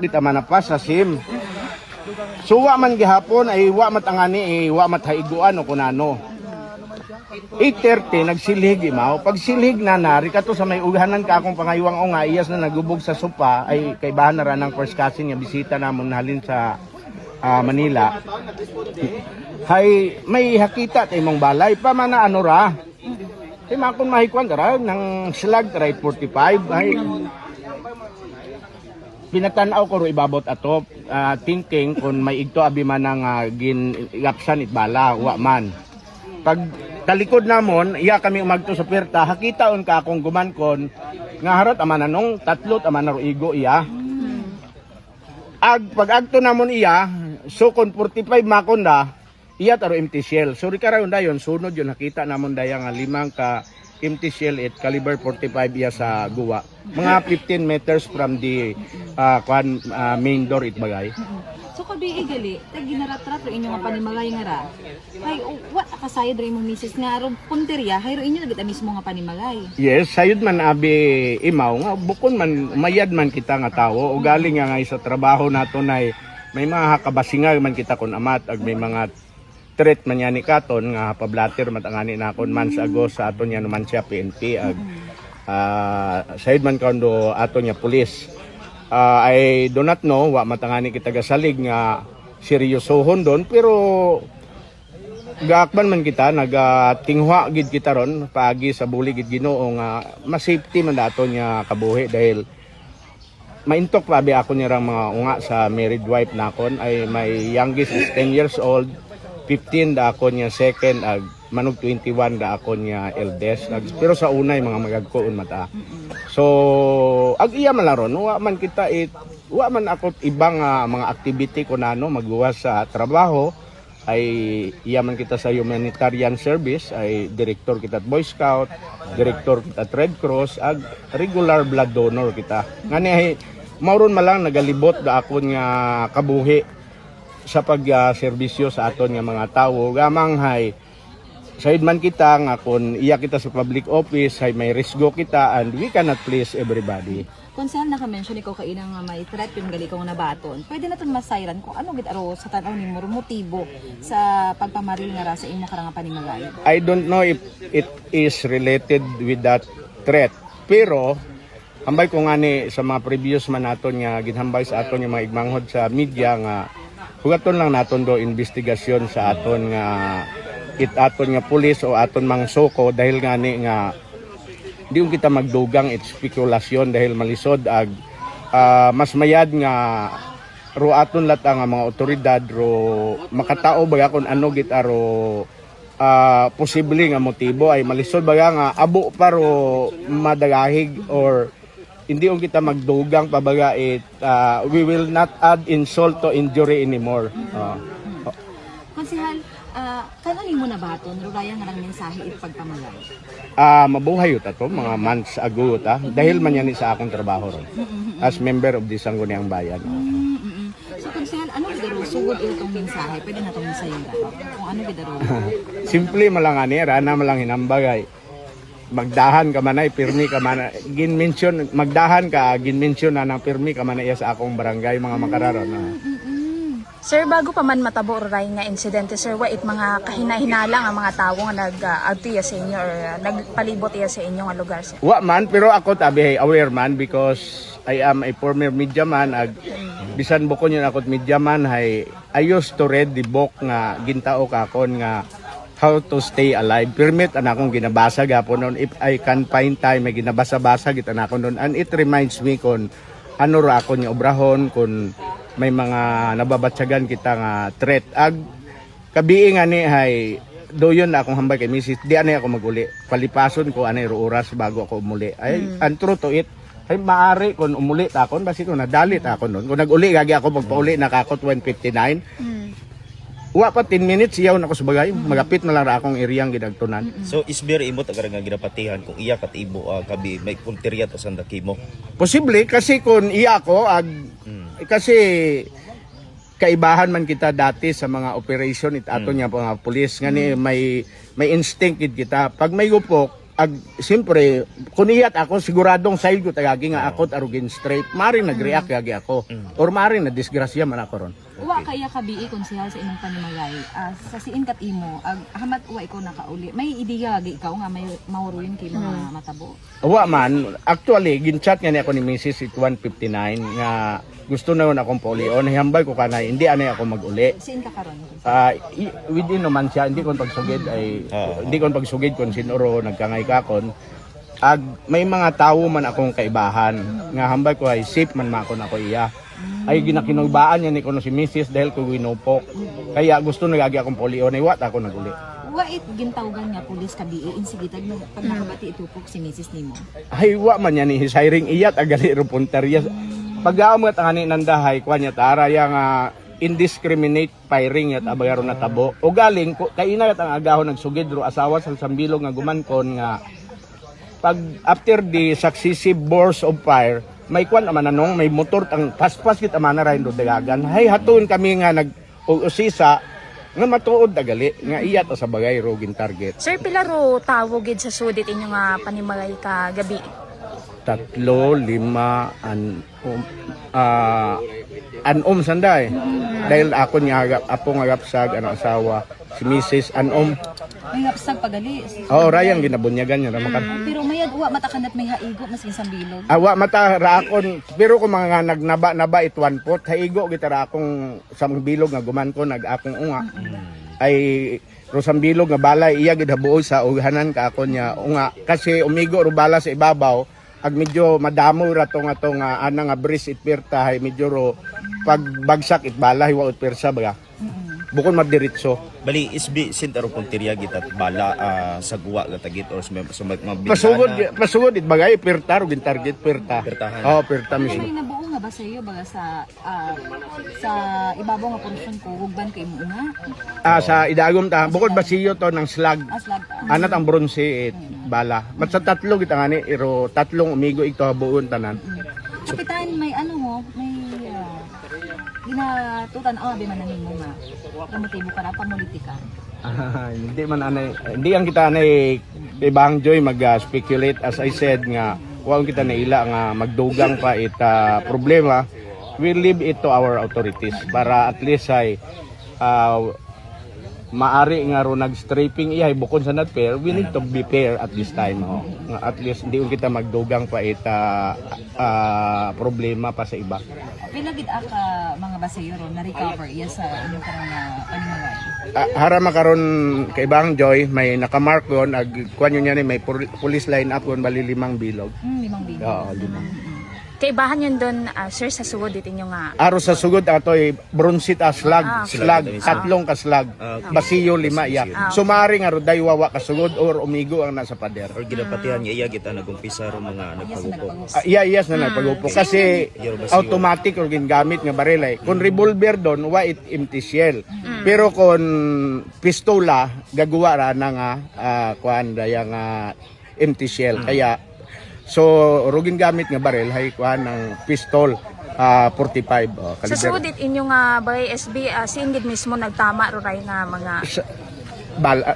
Kita man pa sa SIM. Suwa man gihapon ay wa matangani wa mathaiguan o kunano. 8:30 nagsilhig imaw. Pag silhig na nari kato sa may ugahanan ka akong pangaywang o nga iyas na nagubog sa sopa ay kay bahan na ra ng first cousin nga bisita namon halin sa Manila. Hay may hakita tay mong balay pa man na ano ra. Kay makon mahikwan ra ng slag try 45 ay pinatanaw ko ro ibabot ato thinking kung may igto abi man ang ginapsan itbala wa man. Pag talikod namon iya kami umagto sa perta hakitaon ka akong gumankon nga harot aman anong tatlo aman na ro igo iya. Pag agto namon iya so kon 45 makon da iya taro empty shell. Sorry ka raon dayon sunod yun nakita namon daya nga 5 ka empty shell at caliber 45 iya sa guwa. Mga 15 meters from the main door it bagay. So kabi igali, tag ginarat-rat ro inyo nga panimagay nga ra. Hay what akasayod ro imong misis nga ro punteriya, hay ro inyo nagita mismo nga panimagay. Yes, sayod man abi imaw nga bukon man mayad man kita nga tawo o galing nga sa trabaho nato nay may mga kabasingal man kita kon amat ag may mga threat man yan ni katon nga pablatter matangani na kon months ago sa aton yan naman siya PNP ag sayod man kaundo aton niya pulis. I do not know wa matangani kita gasalig nga seryosohon don pero gaakban man kita nagatinghwa gid kita ron paagi sa buli gid Ginoo nga mas safety man daton niya kabuhi dahil maintok pa abi ako nirang mga unga sa married wife nakon ay my youngest is 10 years old 15 da ako niya second ag manog 21 da ako niya eldest pero sa unay mga magagkoon mata so ag iya man laron wa man kita wa man ako ibang mga activity ko nano magluwas sa trabaho ay iya man kita sa humanitarian service ay director kita at Boy Scout director kita at Red Cross ag regular blood donor kita ngani ay mauron malang nagalibot da ako niya kabuhi sa pag-serbisyo sa aton nga mga tawo gamang hay sayod man kita nga kung iya kita sa public office hay may risgo kita and we cannot please everybody. Kung saan naka-mention ikaw kaina nga may threat yung gali kong nabaton, pwede na itong masayran kung ano gid aro sa tanaw ni mo motibo sa pagpamaril nga ra sa imo karang panimagay. I don't know if it is related with that threat pero hambay ko nga ni sa mga previous man naton nga ginhambay sa aton yung mga igmanghod sa media nga hugaton lang naton do investigasyon sa aton nga aton nga pulis o aton mang soko dahil nga ni nga di kita magdugang it spekulasyon dahil malisod ag mas mayad nga ro aton lata nga mga otoridad ro makatao baga kung ano git aro posible nga motibo ay malisod baga nga abo pa ro madagahig or hindi kita magdugang pabaga we will not add insult to injury anymore. Konsehal, kanon mo na baton rugaya nga lang mensahe it pagpamalay. Mabuhay ut ato mga months ago ta dahil man yan sa akong trabaho ron as member of the Sangguniang Bayan. So konsehal, ano gidaro sugod itong mensahe? Pwede na tong sayon ra. Kung ano gidaro. Simple malangani rana malang hinambagay. Magdahan ka man ay pirmi ka man gin-mention magdahan ka gin-mention na ng pirmi ka man iya sa akong barangay mga makararon. Sir, bago pa man matabo ray nga insidente sir, wa it mga kahinahinala nga mga tawo nga nag-agtiya sa inyo or nagpalibot iya sa inyo nga lugar sir? Wa man pero ako tabi aware man because I am a former media man ag bisan bukon yun ako media man hay I used to read the book nga gintao ka kon nga How to Stay Alive. Permit an akong ginabasa gapon noon if I can find time may ginabasa-basa gid ako noon and it reminds me kon ano ra ako niya obrahon kun may mga nababatsagan kita nga threat ag kabiing ani hay doyon na akong hambay kay Mrs. Di anay ako maguli palipason ko anay ro oras bago ako umuli ay and true to it ay maari kun umuli ta kon basi ko nadalit ako noon kun naguli gagi ako pagpauli nakakot 159 wa pa 10 minutes iyaw na ko sa bagay magapit na lang ra akong eriyang gidagtunan. So is very imot agar nga ginapatihan kung iya kat ibo kabi may punteriya to sa dakimo. Posible kasi kun iya ko kasi kaibahan man kita dati sa mga operation it ato niya mga pulis nga ni may instinct kita pag may gupok siyempre, kuniyat ako, siguradong side ko tagagi nga ako arugin straight. Mari nag-react gagi ako. Or mari na disgrasya man ako ron. Uwa kaya kabii konsehal sa imong panimagay. Sa siin kat imo, hamat uwa ikaw nakauli. May ideya gi ikaw nga may mauruin kay mga matabo. Wa man, actually, ginchat nga ni ako ni Mrs. at 1:59 nga gusto na yun akong polion. Hihambal ko kanay, hindi anay ako mag-uli. Siin ka karon? Within naman siya, hindi ko pagsugid ay hindi ko pagsugid kung sinuro nagkangay kakon. May mga tao man akong kaibahan nga hambal ko ay safe man mako na ko iya. Ay ginakinubaan niya ni kuno si Mrs. dahil ko ginupok. Kaya gusto nagagi akong polion ay wat ako naguli. Wait gintawgan nga pulis kabii insigitag no pag nakabati itupok si Mrs. nimo. Ay wa man yan ni hiring iyat agali ro puntarya. Pag-aam nga tangani nandahay kwa niya taraya nga indiscriminate firing at abayaro na tabo. O galing kaina ang agahon nagsugid ro asawa sa sambilog nga gumankon nga pag after the successive bursts of fire may kwan naman anong may motor ang paspas kit amana rain do dagagan hay hatun kami nga nag-usisa nga matuod dagali nga iyat sa bagay rogin target. Sir, pila ro tawo gid sa sudit inyo nga panimagay ka gabi? 3, 5, sanday. Dahil ako niya apo nga gapsag ano asawa si Mrs. May ngapsag pagali. Rayang ginabunyagan niya ramakan. Pero mayad uwa matakanat may haigo maski sambilog. Awa mata raakon pero kung mga nagnaba it one pot haigo gitara akong sambilog nga guman ko nag-akong unga. Ay rosambilog nga balay iya gid habuoy sa uhanan ka ako niya unga kasi umigo ro bala sa ibabaw ag medyo madamo ra tong atong ana nga bris itperta hay medyo ro pagbagsak itbalay wa itpersa baga. Bukod madiretso. Bali isbi sintaro punteriya gitat bala sa guwa nga tagit or sa mga Pasugod it bagay perta ro gin target perta. Pertahan. Perta mismo. May nabuo nga ba sa iyo baga sa ibabaw nga porsyon ko hugban kay mo nga? Sa idagom ta bukod basiyo to ng slag. Aslag. Anat ang bronze bala. Mat sa tatlo kitangani iro tatlong umigo ito habuon tanan. Kapitan may ano mo, may ginatutan abi man nimo nga. Motibo ka na pamulitika. Hindi man anay hindi ang kita anay ibang joy mag-speculate as I said nga wa kita naila nga magdugang pa ita problema. We leave it to our authorities para at least ay maari nga ro nag-straping ihay bukod sa not fair, we need to be fair at this time nga at least hindi kita magdugang pa ita problema pa sa iba. Pila gid aka mga basayro na recover iya sa inyong karang panimagay. Hara makaron kay Bang Joy may nakamark yon ag kuan niya ni may police line up kon bali 5 bilog. 5 bilog. Oo, 5. Kaibahan yun doon, sir, sa sudit inyo nga. Aro sa sugod atoy bronzit slag, tatlong ka slag, basiyo 5 iya. Sumari nga ro daywawa ka sugod or umigo ang nasa pader. or ginapatihan nga iya kita nagumpisa ro mga nagpagupo. Yes na nagpagupo kasi automatic or gingamit nga baril ay. Kung revolver don wa it empty shell. Pero kung pistola gagawa ra na nga kuan daya nga empty shell. Kaya so rugin gamit nga baril hay kuan ng pistol 45 Sa caliber. sudit inyo nga bagay SB, singid mismo nagtama ro ray nga mga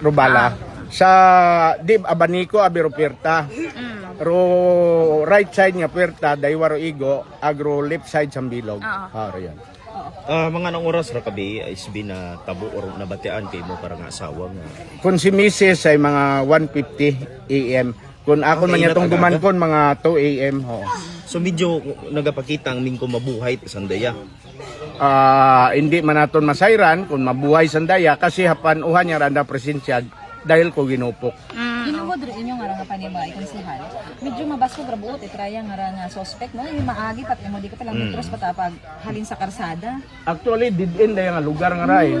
Rubala. Sa dib abaniko abiro perta. Ro right side nga perta daywaro igo agro left side sambilog. Aro yan. Mga nang oras ra kabi isbi na tabo or nabatian kay mo para nga asawa nga. Kung si Mrs. ay mga 1:50 AM. Kung ako man yatong gumankon mga 2 AM. So medyo nagapakita ang mingko mabuhay isang daya. Hindi man naton masayran kung mabuhay sandaya kasi hapan uhan niya randa presensya dahil ko ginupok. Ginugod rin inyo nga nga panimagay konsehal. Medyo mabasog ra buot itraya nga nga suspect no yung maagi pat mo di ka palang metros patapag halin sa karsada. Actually did end daya nga lugar nga ray.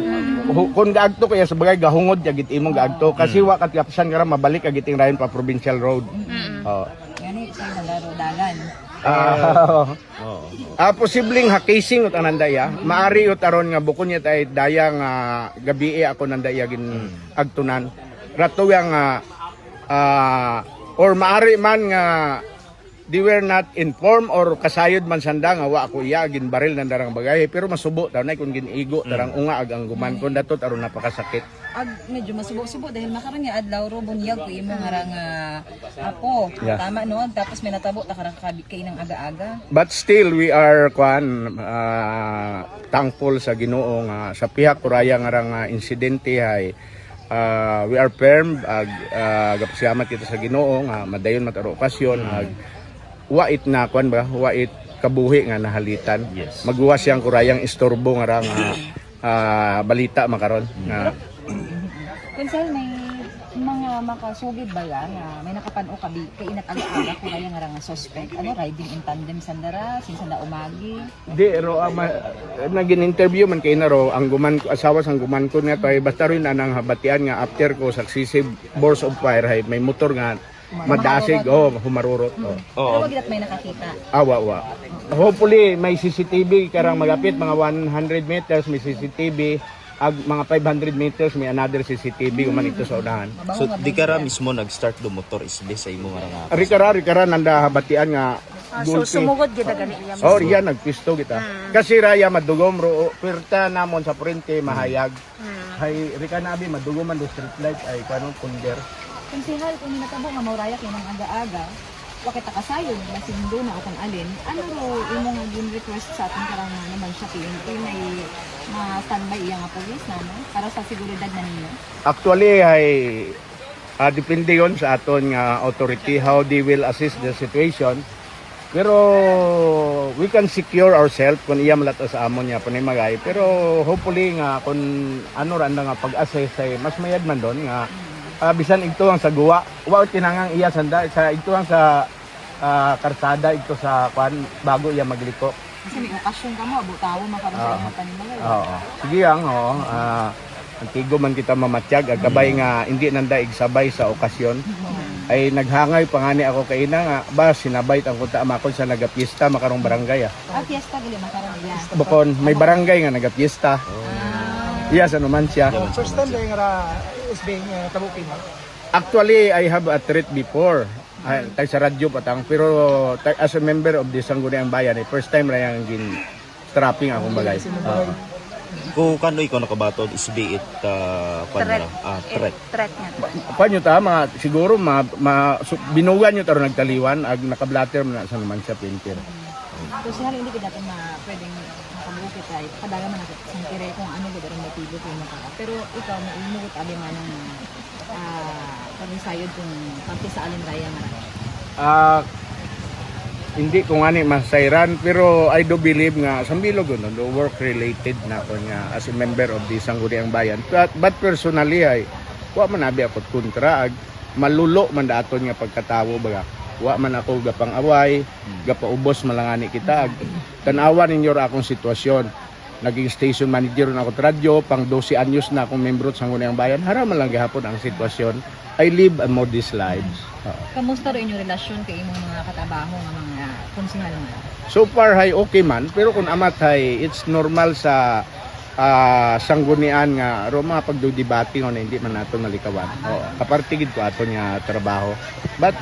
Kung gaagto kaya sa bagay gahungod ya git imong gaagto kasi wa kat kapsan nga ra mabalik agiting rayon pa provincial road. Gani sa nagaro dagan. Posibleng hakasing ut anandaya. Maari ut aron nga bukod niya tay daya nga gabi ako nandaya gin agtunan. Rato yang or maari man nga they were not informed or kasayod man sanda nga wa ako iya ginbaril ng darang bagay pero masubo daw na kung giniigo tarang unga ag ang guman ko datot aron napakasakit. Medyo masubo-subo dahil makaroon nga adlaw ro bunyag ko imo nga rang apo. Yeah. Tama no, tapos may natabo ta karang kay nang aga-aga. But still we are thankful sa Ginoo nga sa pihak kuraya nga rang insidente hay we are firm gapasalamat kita sa Ginoo nga madayon mataro okasyon wait na kwan ba wait kabuhi nga nahalitan. Yes. Magluwas siyang kurayang istorbo nga rang balita makaron nga Konsel may mga makasugid ba yan nga may nakapano kabi kay inat aga-aga ko kaya nga rang suspect riding in tandem sandara sinsan umagi. di ro naging interview man kay naro ang guman ko asawa sang guman ko niya tay basta rin anang habatian nga after ko successive burst of fire hay may motor nga madasig humarurot Pero wag may nakakita. awa hopefully may CCTV karang magapit mga 100 meters may CCTV ag mga 500 meters may another CCTV kuman ito sa unahan. So di ka ra mismo nag-start do motor isbe sa imo nga Rikara nanda habatian nga So gulpi. sumugod gid gali iya. Oh, riyan nagpisto kita. Kasi raya madugom ro pirta namon sa prente mahayag. Hay rika nabi madugoman do street light ay kanong punder. Konsehal kung natabo nga mauraya kay nang aga-aga wa kita kasayod masindo na o kung alin ano ro imo nga gin request sa aton karang naman siya PNP may standby iya nga police na no para sa seguridad na ninyo. Actually ay depende yon sa aton nga authority how they will assist the situation. Pero we can secure ourselves kung iya malata sa amon niya panimagay. Pero hopefully nga kung ano randa nga pag-assess ay mas mayad man doon nga bisan ito ang sa guwa. Wa tinangang iya sanda sa ito ang sa karsada ito sa kwan bago iya magliko. Kasi may okasyon ka mo abutawo makaroon sa mga panimagay. Oo. Sige ang antigo man kita mamatsyag ag kabay nga hindi nanda igsabay sa okasyon. Ay naghangay pangani ako kay ina nga ba sinabay ang kunta amakon sa nagapiesta makarong barangay Fiesta gali makaroon iya. Bukon may barangay nga nagapiesta. Iya sa naman siya. First time na nga SB nga tabukin mo. Actually, I have a threat before. Tay sa radyo patang pero as a member of the Sangguniang Bayan, first time ra yang gin strapping akong bagay. Kung kano ikaw nakabaton isbe it Threat. threat. Threat nga. Panyo ta siguro binugan nyo taro nagtaliwan ag nakablatter man na sa naman siya painter. So siya hindi kita natin pwedeng makabukit ay padaga man natin sa kire kung ano gud ang motibo kay makaka. Pero ikaw may imugot abi man ng pag-isayod kung pati sa alin raya nga. Hindi ko nga ni masayran pero I do believe nga sambilog no work related na ko nga as a member of the Sangguniang Bayan. But personally ay wa man abi ako kontra ag malulo man daton nga pagkatawo baga. Wa man ako gapang away, gapaubos malangani kita ag tan-awa ninyo ra akong sitwasyon. Naging station manager na ako sa radyo, pang 12 anyos na akong membro sa Sangguniang Bayan. Haraman lang gihapon ang sitwasyon. I live a modest lives. Kamusta ro inyong relasyon kay imong mga katabaho nga mga konsehal mo? So far hay okay man, pero kung amat hay it's normal sa sanggunian nga ro mga pagdudebate nga hindi man nato nalikawan. Kapartigid ko aton nga trabaho. But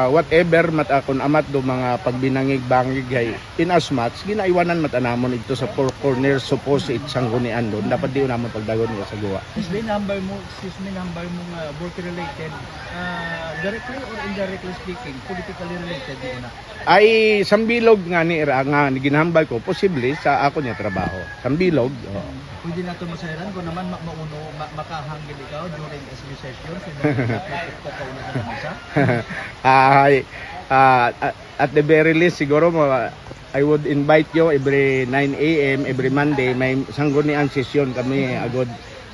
whatever matakon amat do mga pagbinangig-bangig hay in as much ginaiwanan matanamon ito sa four corners suppose it sanggunian doon dapat di namon pagdagon niya sa guwa. SB number mo nga work related directly or indirectly speaking politically related di una. Ay sambilog nga ni nga ginahambal ko posible sa ako niya trabaho. Sambilog. Pwede na ito masayran kung naman makahanggil ikaw during SB session so kauna na naman siya. At the very least siguro I would invite you every 9 AM every Monday may sanggunian session kami agod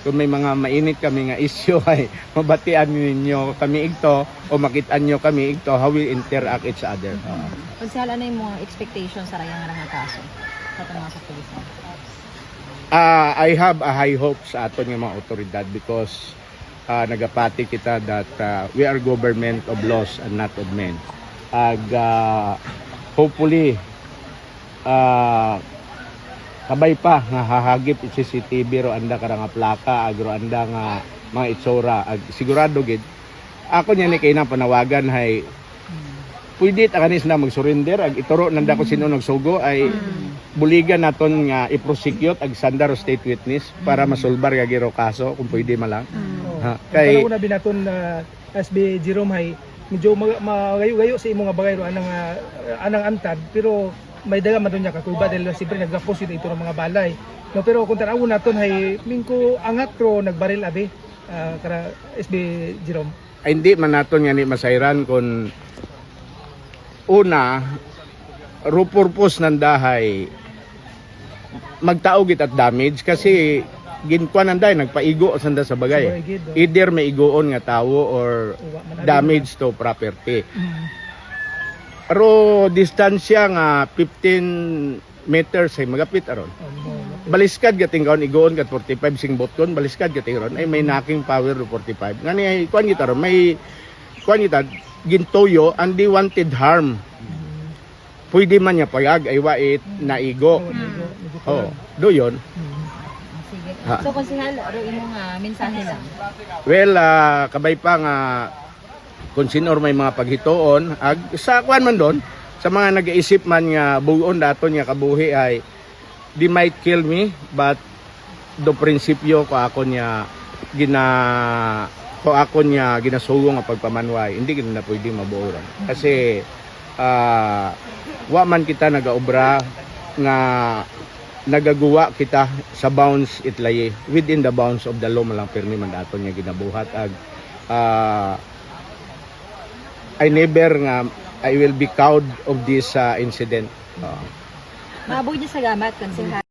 kung may mga mainit kami nga issue ay mabatian ninyo kami ito o makitaan nyo kami ito how we interact each other. Konsehal ano yung mga expectations sa raya nga kaso sa mga sa pulis? I have a high hope sa aton nga mga otoridad because nagapati kita that we are government of laws and not of men. Hopefully kabay pa nga hahagip CCTV ro anda karang plaka agro anda nga mga itsura sigurado gid ako niya ni kay na panawagan hay pwede ta kanis na mag-surrender ag ituro nanda ko sino nagsugo ay buligan naton nga i-prosecute ag sandar o state witness para masulbar nga giro kaso kung pwede man lang. Ha, Kay kay una binaton na SB Jerome hay medyo magayo-gayo sa imong nga bagay ro anang antad pero may daga man doon niya kakuba dahil siyempre nagapos ito ng mga balay. No, pero kung tanaw naton hay mingko angat ro nagbaril abi kara SB Jerome. ay, hindi man naton nga ni masayran kung una ro purpose nandahay magtao git at damage kasi ginkuan nanday nagpaigo sanda sa bagay. Either may igoon nga tawo or damage to property. Ro distansya nga 15 meters ay magapit aron. Baliskad gating kaon igoon kat 45 sing boton baliskad gating ron ay may knocking power ro 45. Ngani ay kuan kita ron may kuan kita gintoyo and di wanted harm. Pwede man niya payag ay wait naigo. Oh, do yon. Sige. Ha. So, konsehal, ro imong mensahe lang. Well, kabay pa nga kung sino may mga paghitoon ag sa kuan man doon sa mga nag-iisip man nga bugon daton nga kabuhi ay they might kill me but do prinsipyo ko ako niya ginasugo nga pagpamanway hindi gid na pwede mabuoran kasi wa man kita nagaobra nga nagaguwa kita sa bounds itlaye within the bounds of the law malang pirmi man daton nga ginabuhat ag I never nga I will be cowed of this incident. Mabuhi niya sa gamat, konsehal.